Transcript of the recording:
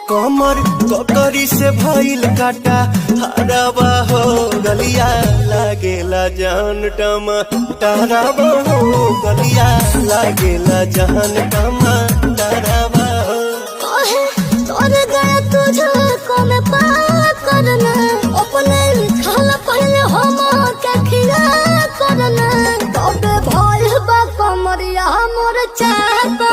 कमर ककरी से भइल काटा हराबा हो गलिया लागेला जान टमाटराबा हो गलिया लागेला जान टमाटराबा हो कहे तोर गया तुझे कौन पा करना अपने खाला पहले हम के खिया करना तबे भइल बा कमरिया मोर चाप